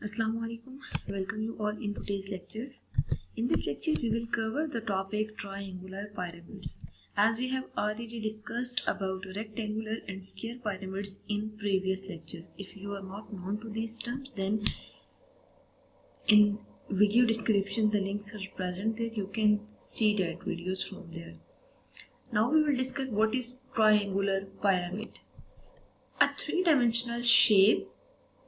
Assalamu alaikum. Welcome you all in today's lecture. In this lecture, we will cover the topic triangular pyramids. As we have already discussed about rectangular and square pyramids in previous lecture. If you are not known to these terms, then in video description the links are present there. You can see that videos from there. Now we will discuss what is triangular pyramid. A three-dimensional shape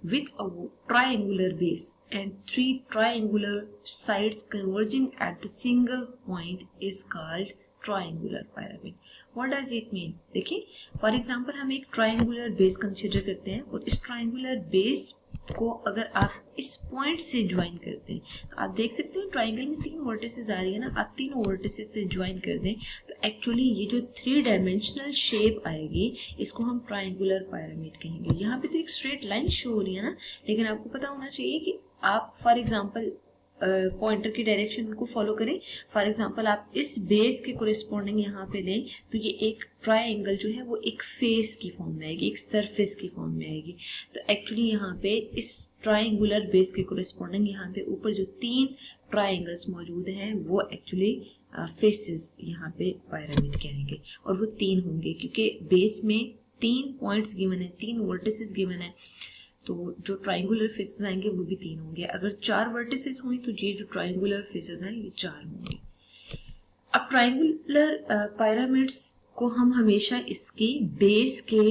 with a triangular base and three triangular sides converging at the single point is called triangular pyramid. What does it mean? देखिए, for example हम एक triangular base consider करते हैं और इस triangular base को अगर आप इस पॉइंट से ज्वाइन करते हैं तो आप देख सकते हैं ट्राइंगल में तीन वर्टिसेस आ रही है ना, आप तीनों वर्टिसेस से ज्वाइन कर दें तो एक्चुअली ये जो थ्री डायमेंशनल शेप आएगी इसको हम ट्राइंगुलर पिरामिड कहेंगे। यहाँ पे तो एक स्ट्रेट लाइन शो हो रही है ना, लेकिन आपको पता होना चाहिए कि आप फॉर एग्जाम्पल पॉइंटर की डायरेक्शन को फॉलो करें। फॉर एग्जांपल आप इस बेस के कोरिस्पॉन्डिंग यहाँ पे लें तो ये एक ट्राइंगल जो है वो एक फेस की फॉर्म में आएगी, एक सरफेस की फॉर्म में आएगी। तो एक्चुअली यहाँ पे इस ट्राइंगुलर बेस के कोरिस्पॉन्डिंग यहाँ पे ऊपर जो तीन ट्राइंगल्स मौजूद हैं वो एक्चुअली फेसेस यहाँ पे पिरामिड के आएंगे और वो तीन होंगे क्योंकि बेस में तीन पॉइंट्स गिवन है, तीन वर्टिसेस गिवन है, तो जो ट्राइंगुलर फेसेस आएंगे वो भी तीन होंगे। अगर चार वर्टिसेस हुई तो ये जो ट्राइंगुलर फेसेस हैं ये चार होंगे। अब ट्राइंगुलर पिरामिड्स को हम हमेशा इसकी बेस के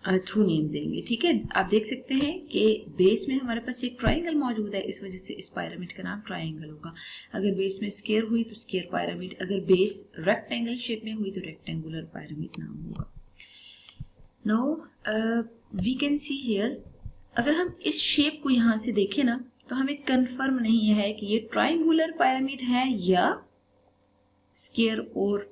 थ्रू नेम देंगे, ठीक है। आप देख सकते हैं कि बेस में हमारे पास एक ट्राइंगल मौजूद है, इस वजह से इस पिरामिड का नाम ट्राइंगल होगा। अगर बेस में स्क्वायर हुई तो स्क्वायर पिरामिड, अगर बेस रेक्टेंगल शेप में हुई तो रेक्टेंगुलर पिरामिड नाम होगा। Now we can see here, अगर हम इस शेप को यहाँ से देखें ना तो हमें कंफर्म नहीं है कि ये ट्राइंगुलर पिरामिड है या स्क्वायर और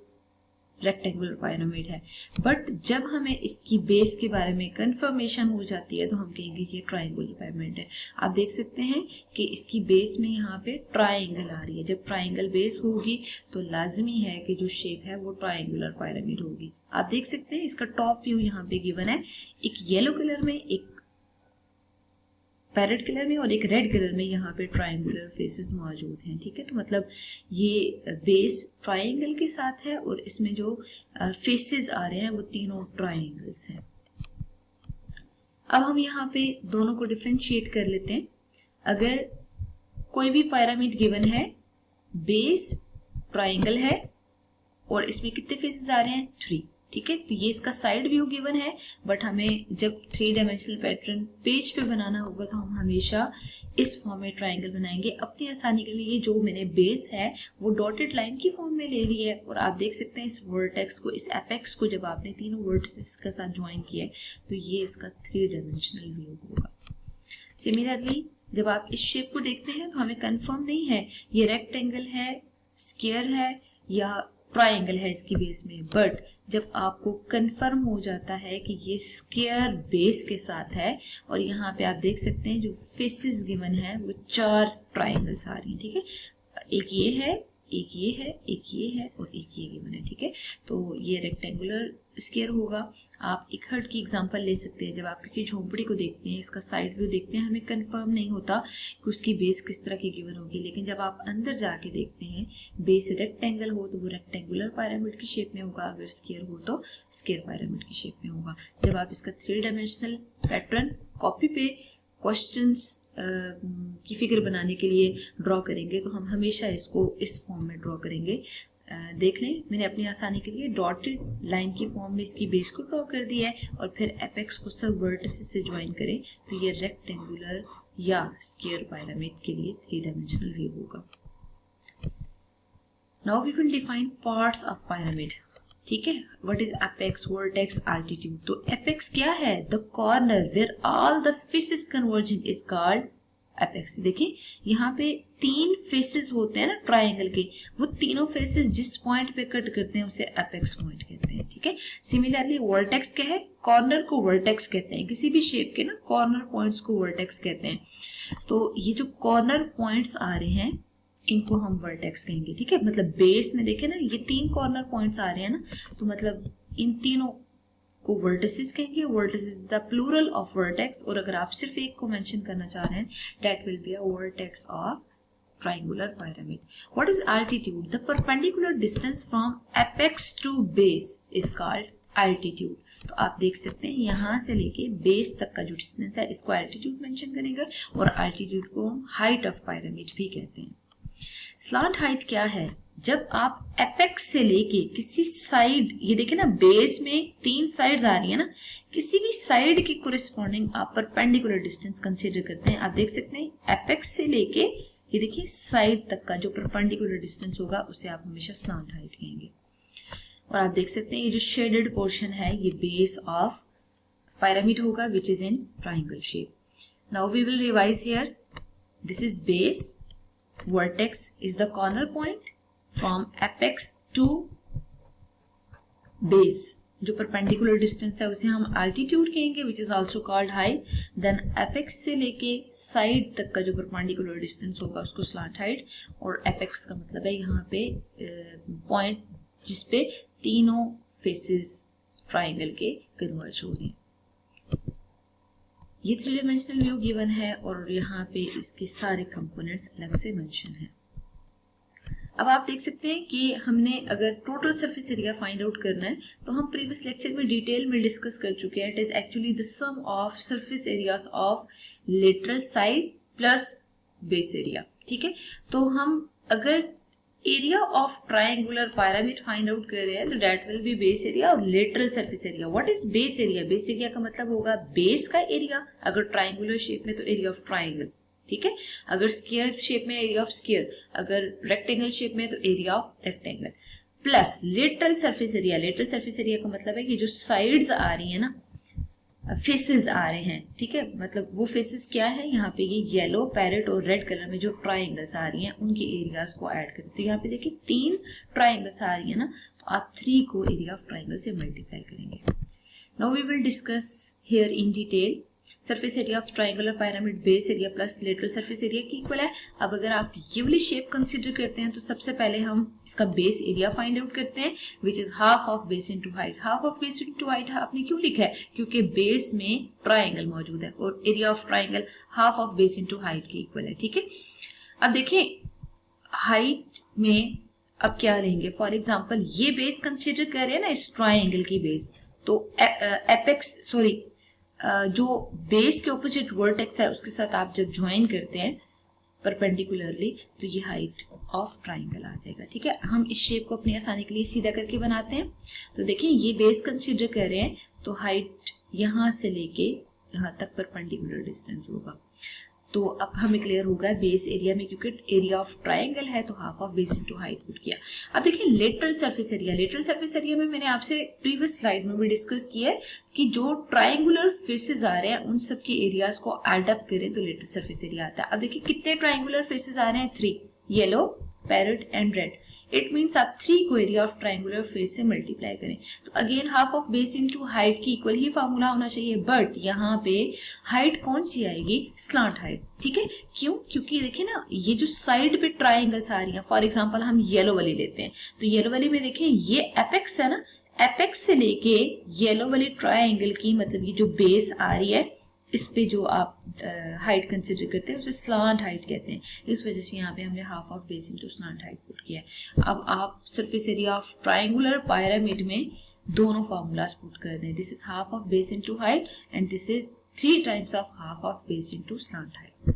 रेक्टेंगुलर पिरामिड है, बट जब हमें इसकी बेस के बारे में कंफर्मेशन हो जाती है तो हम कहेंगे ये ट्राइंगुलर पिरामिड है। आप देख सकते हैं कि इसकी बेस में यहाँ पे ट्राइंगल आ रही है। जब ट्राइंगल बेस होगी तो लाजमी है कि जो शेप है वो ट्राइंगुलर पिरामिड होगी। आप देख सकते हैं इसका टॉप व्यू यहाँ पे गिवन है, एक येलो कलर में, एक पैरेट कलर में और एक रेड कलर में यहाँ पे ट्राइंगुलर फेसेस मौजूद हैं, ठीक है। तो मतलब ये बेस ट्राइंगल के साथ है और इसमें जो फेसेस आ रहे हैं वो तीनों ट्राइंगल्स हैं। अब हम यहाँ पे दोनों को डिफरेंशिएट कर लेते हैं। अगर कोई भी पिरामिड गिवन है, बेस ट्राइंगल है और इसमें कितने फेसेस आ रहे हैं? 3, ठीक है। तो ये इसका साइड व्यू गिवन है, बट हमें जब थ्री डायमेंशनल पैटर्न पेज पे बनाना होगा तो हम हमेशा इस फॉर्म में ट्राइंगल बनाएंगे। अपनी आसानी के लिए जो मैंने बेस है वो डॉटेड लाइन की फॉर्म में ले ली है और आप देख सकते हैं इस वर्टेक्स को, इस एपेक्स को जब आपने तीनों वर्टिसेस के साथ ज्वाइन किया है तो ये इसका थ्री डायमेंशनल व्यू होगा। सिमिलरली जब आप इस शेप को देखते हैं तो हमें कंफर्म नहीं है ये रेक्टेंगल है, स्क्वायर है या ट्राइंगल है इसकी बेस में, बट जब आपको कंफर्म हो जाता है कि ये स्क्वायर बेस के साथ है और यहाँ पे आप देख सकते हैं जो फेसेस गिवन है वो चार ट्राइंगल्स आ रही हैं, ठीक है। एक ये है, एक ये है, एक ये है और एक ये गिवन है, ठीक है। तो ये रेक्टेंगुलर स्क्वायर होगा। आप एक हट की एग्जांपल ले सकते हैं। जब आप किसी झोंपड़ी को देखते हैं, इसका साइड व्यू देखते हैं, हमें कंफर्म नहीं होता कि उसकी बेस किस तरह की गिवन होगी, लेकिन जब आप अंदर जाके देखते हैं बेस रेक्टेंगल हो तो वो रेक्टेंगुलर पिरामिड की शेप में होगा, अगर स्क्वायर हो तो स्क्वायर पिरामिड की शेप में होगा। जब आप इसका थ्री डायमेंशनल पैटर्न कॉपी पे क्वेश्चंस की फिगर बनाने के लिए ड्रॉ करेंगे तो हम हमेशा इसको इस फॉर्म में ड्रॉ करेंगे। देख लें, मैंने अपनी आसानी के लिए डॉटेड लाइन की फॉर्म में इसकी बेस को ड्रॉ कर दिया है और फिर एपेक्स को सब वर्टिसेस से ज्वाइन करें तो ये रेक्टेंगुलर या स्क्वायर पिरामिड के लिए थ्री डायमेंशनल व्यू होगा। Now we will define parts of pyramid, ठीक है। What is apex, vertex, altitude. तो एपेक्स क्या है? The corner where all the faces converging is called apex. देखिए यहाँ पे तीन फेसेस होते हैं ना ट्राइंगल के, वो तीनों फेसेस जिस पॉइंट पे कट करते हैं उसे एपेक्स पॉइंट कहते हैं, ठीक है। सिमिलरली वर्टेक्स क्या है? कॉर्नर को वर्टेक्स कहते हैं, किसी भी शेप के ना कॉर्नर पॉइंट्स को वर्टेक्स कहते हैं। तो ये जो कॉर्नर पॉइंट्स आ रहे हैं इनको हम वर्टेक्स कहेंगे, ठीक है। मतलब बेस में देखे ना ये तीन कॉर्नर पॉइंट्स आ रहे हैं ना, तो मतलब इन तीनों को वर्टिसेस कहेंगे. Vertices is the plural of vertex. और अगर आप सिर्फ एक को मेंशन करना चाह रहे हैं, that will be a vertex of triangular pyramid. What is altitude? The perpendicular distance from apex to base is called altitude. तो आप देख सकते हैं यहाँ से लेके बेस तक का जो डिस्टेंस है इसको एल्टीट्यूड मेंशन करेंगे. और एल्टीट्यूड को हम हाइट ऑफ पायरामिड भी कहते हैं. स्लांट हाइट क्या है? जब आप एपेक्स से लेके किसी साइड, ये देखिए ना बेस में 3 साइड्स आ रही है ना, किसी भी साइड के कोरिस्पॉन्डिंग आप परपेंडिकुलर डिस्टेंस कंसीडर करते हैं. आप देख सकते हैं एपेक्स से लेके ये देखिए साइड तक का जो परपेंडिकुलर डिस्टेंस होगा उसे आप हमेशा स्लांट हाइट कहेंगे. और आप देख सकते हैं ये जो शेडेड पोर्शन है ये बेस ऑफ pyramid होगा which is in triangle shape. Now we will revise here. This is base. Vertex is the corner point from apex to base. जो परपेंडिकुलर डिस्टेंस है उसे हम अल्टीट्यूड कहेंगे which is also called height. Then apex से लेके side तक का जो परपेंडिकुलर डिस्टेंस होगा उसको स्लांट हाइट. और apex का मतलब है यहाँ पे पॉइंट जिसपे तीनों फेसेस ट्राइंगल के कन्वर्ज हो रहे हैं. ये 3 डायमेंशनल व्यू गिवन है और यहाँ पे इसके सारे कंपोनेंट्स अलग से मेंशन है. अब आप देख सकते हैं कि हमने अगर total surface area find out करना है तो हम प्रीवियस लेक्चर में डिटेल में डिस्कस कर चुके हैं. It is actually the sum of surface areas of lateral side plus base area. ठीक है, तो हम अगर area of triangular pyramid find out कर रहे हैं तो that will be base area और lateral surface area. What is base area? Base area का मतलब होगा बेस का एरिया. अगर ट्रायंगुलर शेप में तो एरिया ऑफ ट्रायंगल. ठीक है, अगर स्क्वायर शेप में एरिया ऑफ स्क्वायर, अगर रेक्टेंगल शेप में तो area of rectangle, plus lateral surface area. Lateral surface area का मतलब है कि जो साइड्स आ रही है ना, फेसेस आ रहे हैं. ठीक है, मतलब वो फेसेस क्या है, यहाँ पे ये येलो, पैरेट और रेड कलर में जो ट्राइंगल्स आ रही हैं उनके एरियाज को ऐड करें. तो यहाँ पे देखिए 3 ट्राइंगल्स आ रही है ना, तो आप 3 को एरिया ऑफ ट्राइंगल से मल्टीप्लाई करेंगे. Now we will discuss here in detail. Surface area of triangular pyramid base area plus lateral surface area की इक्वल है. अब अगर आप ये वाली शेप कंसीडर करते हैं तो सबसे पहले हम इसका बेस एरिया फाइंड आउट करते हैं which is half of base into height. Half of base into height आपने क्यों लिखा है? क्योंकि बेस में ट्रायंगल मौजूद है और area of triangle half of base into height के इक्वल है. ठीक है, अब देखिए हाइट में अब क्या लेंगे. फॉर एग्जाम्पल ये बेस कंसिडर कर रहे हैं ना इस ट्रायंगल की बेस, तो एपेक्स सॉरी जो बेस के ऑपोजिट वर्टेक्स है उसके साथ आप जब ज्वाइन करते हैं परपेंडिकुलरली तो ये हाइट ऑफ ट्राइंगल आ जाएगा. ठीक है, हम इस शेप को अपनी आसानी के लिए सीधा करके बनाते हैं. तो देखिए ये बेस कंसीडर कर रहे हैं तो हाइट यहाँ से लेके यहाँ तक परपेंडिकुलर डिस्टेंस होगा. तो अब हमें क्लियर होगा बेस एरिया में, क्योंकि एरिया ऑफ ट्रायंगल है तो half of base into height put किया. अब देखिए lateral surface area. Lateral surface area में मैंने आपसे प्रीवियस स्लाइड में भी डिस्कस किया है कि जो ट्रायंगुलर फेसेस आ रहे हैं उन सब के एरियाज को एड अप करें तो लेटरल सरफेस एरिया आता है. अब देखिए कितने ट्रायंगुलर फेसेस आ रहे हैं? 3, yellow, parrot and red. It means आप 3 को एरिया ऑफ ट्रायंगुलर फेस से मल्टीप्लाई करें तो again half of base into height की इक्वल ही फॉर्मूला होना चाहिए. बट यहाँ पे हाइट कौन सी आएगी? Slant height. ठीक है, क्यों? क्योंकि देखिए ना ये जो साइड पे ट्राइंगल्स आ रही हैं, फॉर एग्जांपल हम येलो वाली लेते हैं तो येलो वाली में देखिए ये एपेक्स है ना, एपेक्स से लेके येलो वाली ट्राइंगल की मतलब ये जो बेस आ रही है इस पे जो आप हाइट कंसिडर करते हैं उसे स्लांट हाइट कहते हैं. इस वजह से यहाँ पे हमने half of base into slant height put किया है. अब आप surface area of triangular pyramid में दोनों फार्मूलाज पुट कर दें. This is half of base into height and this is 3 times of half of base into slant height.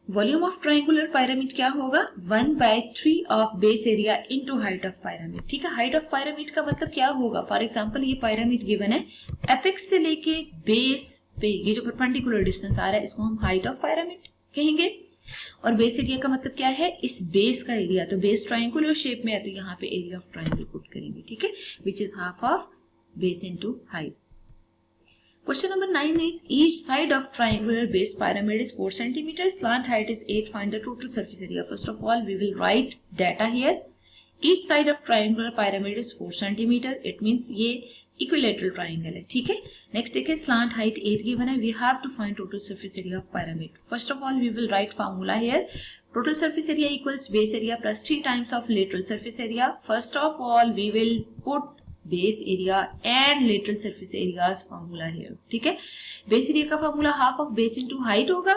Volume of triangular pyramid क्या होगा? 1/3 of base area into height of pyramid. ठीक है, height of pyramid का मतलब क्या होगा? For example ये pyramid given है, एपेक्स से लेके बेस पे ये जो परपेंडिकुलर डिस्टेंस आ रहा है इसको हम हाइट ऑफ पिरामिड कहेंगे. और बेस एरिया का मतलब क्या है? इस बेस का एरिया. तो बेस ट्रायंगुलर शेप में है तो यहाँ पे एरिया ऑफ ट्रायंगल पुट करेंगे. ठीक है, which is half of base into height. Question number 9 is each side of triangular base pyramid is 4 cm. Slant height is 8. Find the total surface area. First of all, we will write data here. Each side of triangular pyramid is 4 cm. It means ये equilateral triangle है. ठीक है. Next देखिए slant height 8 given है. We have to find total surface area of pyramid. First of all, we will write formula here. Total surface area equals base area plus 3 times of lateral surface area. First of all, we will put base area and lateral surface areas formula है, ठीक है। Base area का formula half of base into height होगा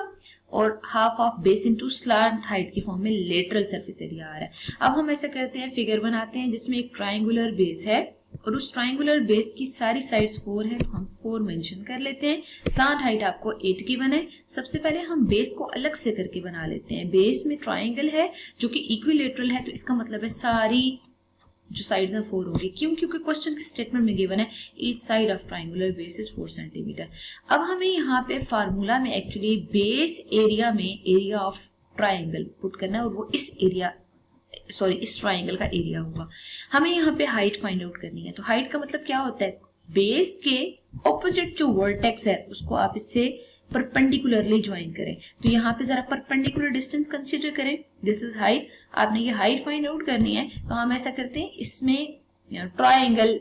और half of base into slant height की form में lateral surface area आ रहा है। अब हम ऐसा करते हैं, फिगर बनाते हैं जिसमें एक ट्राइंगुलर बेस है और उस ट्राइंगुलर बेस की सारी साइड्स 4 है, तो हम 4 मेंशन कर लेते हैं। स्लैंट हाइट आपको 8 की बने। सबसे पहले हम बेस को अलग से करके बना लेते हैं। बेस में ट्राइंगल है जो कि इक्विलेटरल है, तो इसका मतलब है सारी जो साइड्स हैं 4 होंगी। क्यों? क्योंकि क्वेश्चन के स्टेटमेंट में गिवन है each side of triangular base is 4 centimetre. अब हमें यहाँ पे फार्मूला में एक्चुअली बेस एरिया में एरिया ऑफ ट्राइंगल पुट करना है और वो इस ट्राइंगल का एरिया होगा। हमें यहाँ पे हाइट फाइंड आउट करनी है। तो हाइट का मतलब क्या होता है? बेस के ऑपोजिट जो वर्टेक्स है उसको आप इससे परपेंडिकुलरली ज्वाइन करें। तो यहाँ पे जरा परपेंडिकुलर डिस्टेंस कंसीडर करें, दिस इज हाइट। आपने ये हाइट फाइंड आउट करनी है, तो हम ऐसा करते हैं इसमें ट्राइंगल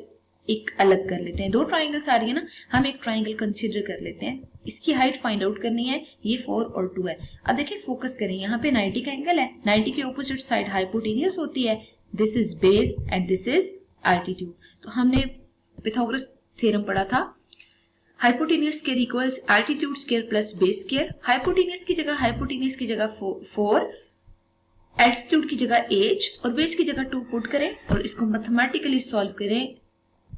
एक अलग कर लेते हैं। 2 ट्राइंगल्स आ रही है ना, हम एक ट्राइंगल कंसीडर कर लेते हैं, इसकी हाइट फाइंड आउट करनी है। ये 4 और 2 है। अब देखिए फोकस करें, यहाँ पे 90 का एंगल है, 90 के ऑपोजिट साइड हाइपोटेनियस होती है। This is base and this is altitude. तो हमने पाइथागोरस थ्योरम पढ़ा था, hypotenuse square equals altitude square plus base square. Hypotenuse की जगह 4, एल्टीट्यूड की जगह h और बेस की जगह 2 पुट करें और इसको मैथमेटिकली सॉल्व करें,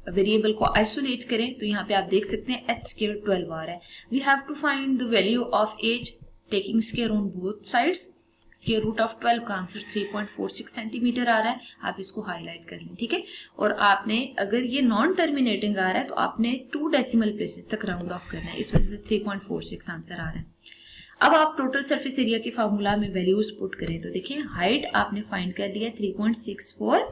वेरिएबल को आइसोलेट करें। तो यहाँ पे आप देख सकते हैं h स्क्वायर 12 आ रहा है। We have to find the value of h taking square on both sides. Square root of 12 का आंसर 3.46 सेंटीमीटर आ रहा है। आप इसको हाईलाइट कर लें, ठीक है। और आपने अगर ये नॉन टर्मिनेटिंग आ रहा है तो आपने 2 डेसिमल प्लेसेस तक राउंड ऑफ करना है, इस वजह से 3.46 आंसर आ रहा है। अब आप टोटल सरफेस एरिया के फार्मूला में वैल्यूज पुट करें तो देखिए हाइट आपने फाइंड कर दिया 3.64,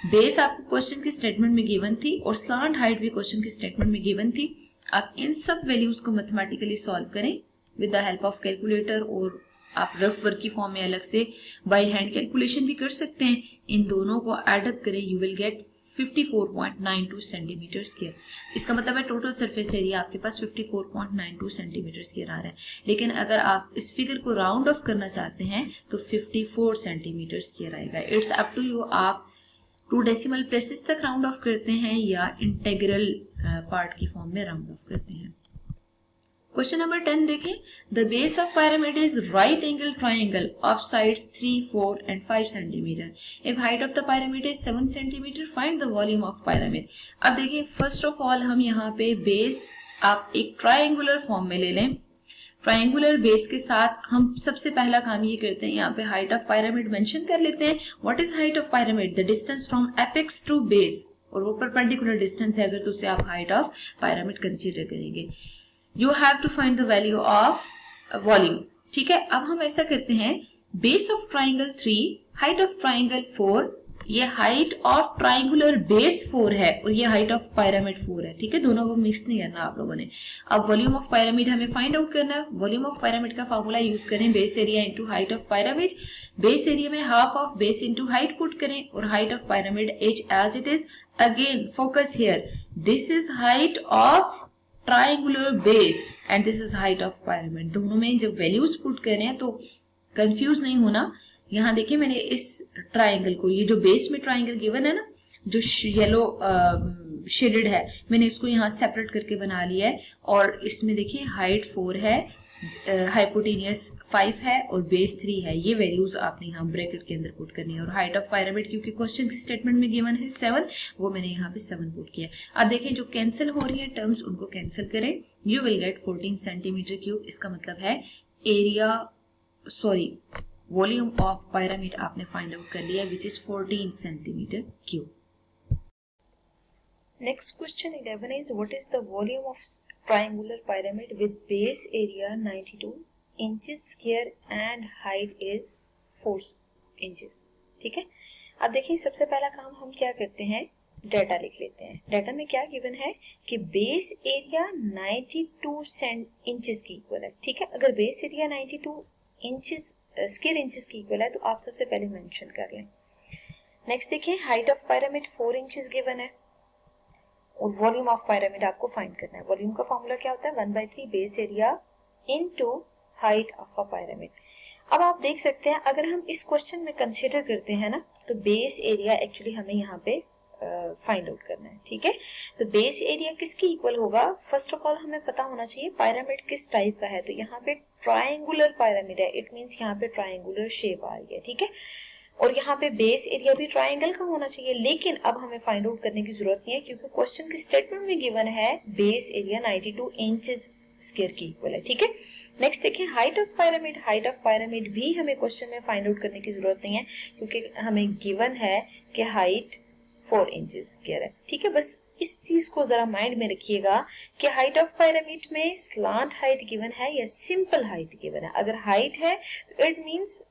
बेस आपको क्वेश्चन के स्टेटमेंट में गिवन थी और स्लैंट हाइट भी क्वेश्चन के स्टेटमेंट में गिवन थी। आप इन सब वैल्यूज को मैथमेटिकली सॉल्व करें with the help of calculator, और आप रफ वर्क की फॉर्म में अलग से बाय हैंड कैलकुलेशन भी कर सकते हैं। इन दोनों को एडअप करें, you will gate 54.92 centimetre square. इसका मतलब है टोटल सरफेस एरिया आपके पास 54.92 सेंटीमीटर स्क्वायर आ रहा है। लेकिन अगर आप इस फिगर को राउंड ऑफ करना चाहते हैं तो 54 सेंटीमीटर स्क्वायर आएगा। इट्स अप टू यू, आप 2 डेसिमल प्लेसेस तक राउंड ऑफ करते हैं या इंटेग्रल पार्ट की फॉर्म में राउंड ऑफ करते हैं। क्वेश्चन नंबर 10 देखें, the base of pyramid is right angle triangle of sides 3, 4 and 5 centimeter. If height of the pyramid is 7 centimeter, find the volume of pyramid. अब देखिए first of all हम यहाँ पे base आप एक ट्राइंगुलर फॉर्म में ले लें। ट्राइंगुलर बेस के साथ हम सबसे पहला काम ये करते हैं, यहाँ पे हाइट ऑफ pyramid मेंशन कर लेते हैं। What is height of pyramid? The distance from apex to base, और वो परपेंडिकुलर डिस्टेंस है अगर तो उसे आप हाइट ऑफ pyramid कंसीडर करेंगे। You have to find the value of volume, ठीक है। अब हम ऐसा करते हैं, base of triangle 3, height of triangle 4, ये हाइट ऑफ ट्राइंगुलर बेस 4 है और ये हाइट ऑफ pyramid 4 है, ठीक है। दोनों को मिक्स नहीं करना आप लोगों ने। अब वॉल्यूम ऑफ pyramid हमें फाइंड आउट करना है। वॉल्यूम ऑफ pyramid का फॉर्मूला यूज करें, base area into height of pyramid। Base area में half of base into height put करें और height of pyramid h as it is. Again focus here, this is height of triangular base and this is height of pyramid। दोनों में जब values put करें तो confuse नहीं होना। यहाँ देखिए मैंने इस ट्राइंगल को, ये जो बेस में ट्राइंगल गिवन है ना, जो येलो शेडेड है, मैंने इसको यहाँ सेपरेट करके बना लिया है। और इसमें देखिए हाइट 4 है, हाइपोटेनियस 5 है और बेस 3 है। ये वैल्यूज आपने यहाँ ब्रैकेट के अंदर पुट करनी है। और हाइट ऑफ pyramid क्योंकि क्वेश्चन के स्टेटमेंट में गिवन है 7, वो मैंने यहाँ पे 7 पुट किया। अब देखें जो कैंसिल हो रही है टर्म्स, उनको कैंसिल करें, you will gate 14 centimetre cube. इसका मतलब है वॉल्यूम ऑफ pyramid आपने फाइंड आउट कर लिया, which is 14 centimetre cube. Next question 11 is, what is the volume of triangular pyramid with base area 92 inches square and height is 4 inches, ठीक है। अब देखिए सबसे पहला काम हम क्या करते हैं, डाटा लिख लेते हैं। डाटा में क्या गिवन है कि बेस एरिया 92 इंचेस की इक्वल है, ठीक है। अगर base area 92 inches square inches की इक्वल है तो आप सबसे पहले मेंशन कर लें। नेक्स्ट देखिए height of pyramid 4 inches given है और वॉल्यूम ऑफ pyramid आपको फाइंड करना है। वॉल्यूम का फॉर्मूला क्या होता है, 1/3 base area into height of a pyramid। अब आप देख सकते हैं अगर हम इस क्वेश्चन में कंसीडर करते हैं ना, तो बेस एरिया एक्चुअली हमें यहाँ पे फाइंड आउट करना है, ठीक है। तो बेस एरिया किसके इक्वल होगा, फर्स्ट ऑफ ऑल हमें पता होना चाहिए पिरामिड किस टाइप का है। तो यहाँ पे ट्रायंगुलर पिरामिड है, इट मींस यहाँ पे ट्रायंगुलर शेप आ रही है, ठीक है। और यहाँ पे बेस एरिया भी ट्रायंगल का होना चाहिए, लेकिन अब हमें फाइंड आउट करने की जरूरत नहीं है क्योंकि क्वेश्चन की स्टेटमेंट में गिवन है बेस एरिया 92 इंचेस स्क्वायर की इक्वल है, ठीक है। नेक्स्ट देखिए height of pyramid. Height of pyramid भी हमें क्वेश्चन में फाइंड आउट करने की जरूरत नहीं है क्योंकि हमें गिवन है कि हाइट 4 इंचेस स्क्वायर है, ठीक है। बस इस चीज को जरा माइंड में रखिएगा कि हाइट ऑफ पिरामिड में स्लांट हाइट गिवन है या सिंपल हाइट गिवन है। अगर हाइट है तो इट मींस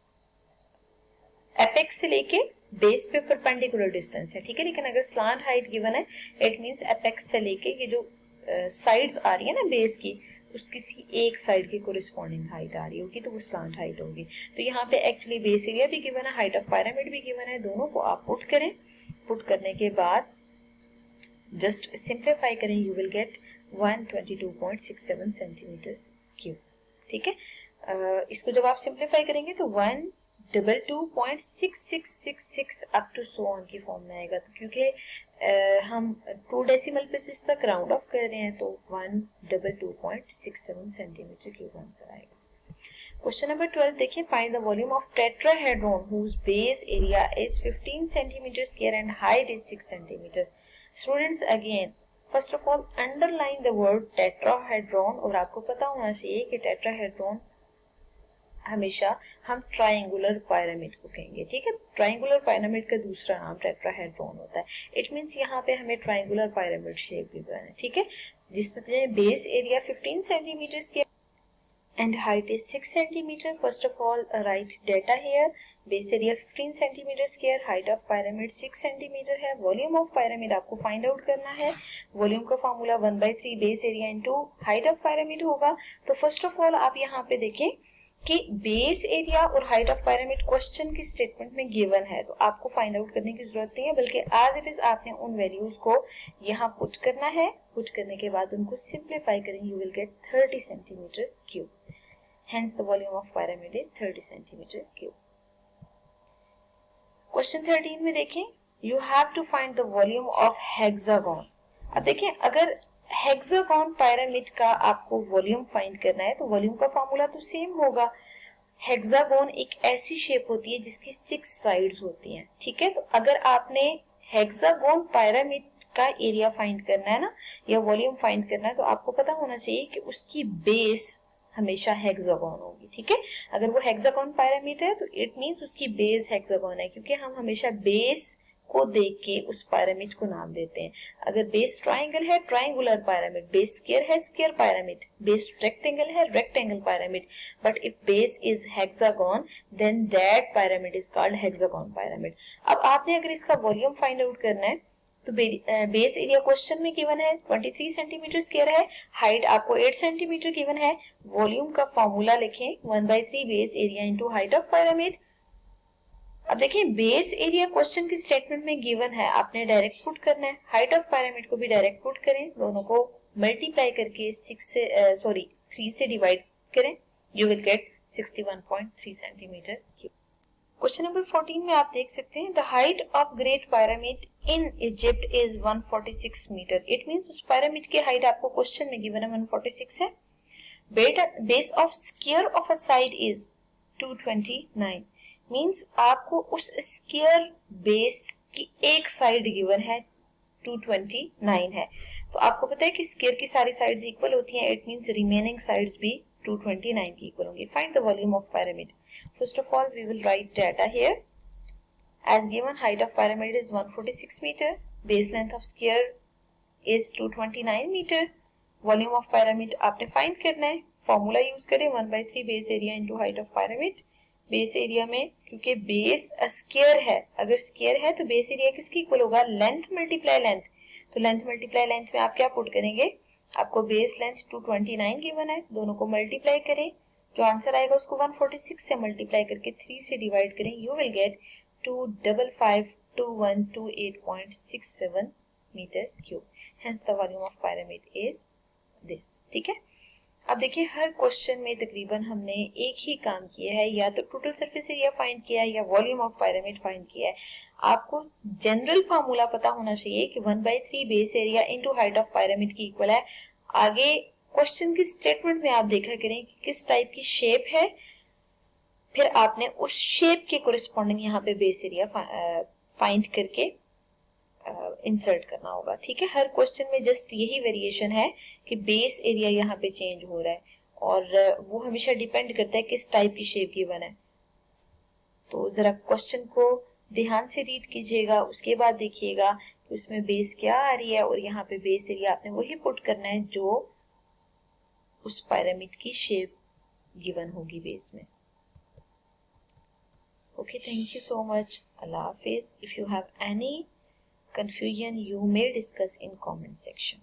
एपेक्स से लेके बेस पे परपेंडिकुलर डिस्टेंस है, ठीक है। लेकिन अगर स्लांट हाइट गिवन है इट मींस एपेक्स से लेके ये जो साइड्स आ रही है ना बेस की, उस किसी एक साइड की कोरिस्पॉन्डिंग हाइट आ रही होगी तो वो स्लांट हाइट होगी। तो यहाँ पे एक्चुअली बेस एरिया भी गिवन है, हाइट ऑफ पिरामिड भी गिवन है, दोनों को आप पुट करें। पुट करने के बाद जस्ट सिंप्लीफाई करें, you will get 122.67 centimetre cube, ठीक है। इसको जब आप सिंप्लीफाई करेंगे तो 122.6666 अप टू सो ऑन की फॉर्म में आएगा। तो क्योंकि हम 2 डेसिमल प्लेसेस तक राउंड ऑफ कर रहे हैं तो 122.67 सेंटीमीटर क्यूब आंसर आएगा। क्वेश्चन नंबर 12 देखिए, find the volume of tetrahedron whose base area is 15 centimetre square and height is 6 centimetre. Students again first of all underline the word tetrahedron, और आपको पता होना चाहिए कि टेट्राहेड्रॉन हमेशा हम ट्रायंगुलर पिरामिड को कहेंगे, ठीक है। ट्रायंगुलर पिरामिड का दूसरा नाम टेट्राहेड्रॉन होता है। इट मींस यहाँ पे हमें ट्रायंगुलर पिरामिड शेप गिवन है, ठीक है, जिसमें base area 15 centimetre square and height is 6 centimeter. First of all write data here. Base area 15 centimeter square, height of pyramid 6 centimeter है। Volume of pyramid आपको find out करना है। Volume का formula 1/3 base area into height of pyramid होगा। तो first of all आप यहाँ पे देखें कि बेस एरिया और हाइट ऑफ पिरामिड क्वेश्चन की स्टेटमेंट में गिवन है, तो आपको फाइंड आउट करने की जरूरत नहीं है, बल्कि एज इट इज आपने उन वैल्यूज को यहाँ पुट करना है। पुट करने के बाद उनको सिंप्लीफाई करें, you will gate 30 centimetre cube. Hence the volume of pyramid is 30 centimeter cube. Question 13 में देखें, you have to find the volume of hexagon. अब देखें अगर हेक्सागोन पिरामिड का आपको वॉल्यूम फाइंड करना है तो वॉल्यूम का फॉर्मूला तो सेम होगा। हेक्सागोन एक ऐसी शेप होती है जिसकी 6 साइड्स होती हैं, ठीक है। तो अगर आपने हेक्सागोन पिरामिड का एरिया फाइंड करना है ना, या वॉल्यूम फाइंड करना है, तो आपको पता होना चाहिए कि उसकी बेस हमेशा हेक्सागोन होगी, ठीक है। अगर वो हेक्सागोन पिरामिड है तो इट मींस उसकी बेस हेक्सागोन है, क्योंकि हम हमेशा बेस को देख के उस पिरामिड को नाम देते हैं। अगर बेस ट्रायंगल है ट्रायंगुलर पिरामिड, बेस स्क्वायर है स्क्वायर पिरामिड, बेस रेक्टेंगल है rectangle pyramid, but if base is hexagon then that pyramid is called hexagon pyramid. अब आपने अगर इसका वॉल्यूम फाइंड आउट करना है तो बेस एरिया क्वेश्चन में गिवन है 23 सेंटीमीटर स्क्वायर है, हाइट आपको 8 सेंटीमीटर गिवन है। वॉल्यूम का फॉर्मूला लिखें 1/3 base area into height of pyramid. अब देखिए बेस एरिया क्वेश्चन की स्टेटमेंट में गिवन है, आपने डायरेक्ट पुट करना है। हाइट ऑफ पिरामिड को भी डायरेक्ट पुट करें, दोनों को मल्टीप्लाई करके 3 से डिवाइड करें, you will get 61.3 centimetre cube. Question number 14 में आप देख सकते हैं, the height of great pyramid in Egypt is 146 metre. It means उस पिरामिड की हाइट आपको क्वेश्चन में गिवन है 146 है। Base of square of a side is 229, means आपको उस स्क्वायर बेस की एक साइड गिवन है 229 है। तो आपको पता है कि स्क्वायर की सारी साइड्स इक्वल होती हैं, इट मींस रिमेनिंग साइड्स भी 229 की इक्वल होंगी। Find the volume of pyramid. First of all, we will write data here. As given, height of pyramid is 146 meter. Base length of sphere is 229 meter. Volume of pyramid आपने find करना है। Formula use करें 1/3 base area into height of pyramid. Base area में क्योंकि base square है, अगर square है तो बेस एरिया किसकी इक्वल होगा, लेंथ मल्टीप्लाई लेंथ। तो लेंथ मल्टीप्लाई लेंथ में आप क्या पुट करेंगे, आपको बेस लेंथ 229 गिवन है, दोनों को मल्टीप्लाई करें, जो आंसर आएगा उसको 146 से मल्टीप्लाई करके 3 से डिवाइड करें, you will get 2552128.67 metre cube. Hence the volume of pyramid is this, ठीक है। अब देखिए हर क्वेश्चन में तकरीबन हमने एक ही काम किया है, या तो टोटल सरफेस एरिया फाइंड किया है या वॉल्यूम ऑफ पिरामिड फाइंड किया है। आपको जनरल फार्मूला पता होना चाहिए कि 1/3 base area into height of pyramid की इक्वल है। आगे क्वेश्चन की स्टेटमेंट में आप देखा करें कि किस टाइप की शेप है, फिर आपने उस शेप के कोरिस्पॉन्डिंग यहाँ पे बेस एरिया फाइंड करके इंसर्ट करना होगा। ठीक है, हर क्वेश्चन में जस्ट यही वेरिएशन है कि बेस एरिया यहाँ पे चेंज हो रहा है और वो हमेशा डिपेंड करता है किस टाइप की शेप गिवन है। तो जरा क्वेश्चन को ध्यान से रीड कीजिएगा, उसके बाद देखिएगा कि उसमें बेस क्या आ रही है और यहाँ पे बेस एरिया आपने वही पुट करना है जो उस पिरामिड की शेप गिवन होगी बेस में। Okay, thank you so much. Allah Hafiz. If you have any confusion, you may discuss in comment section.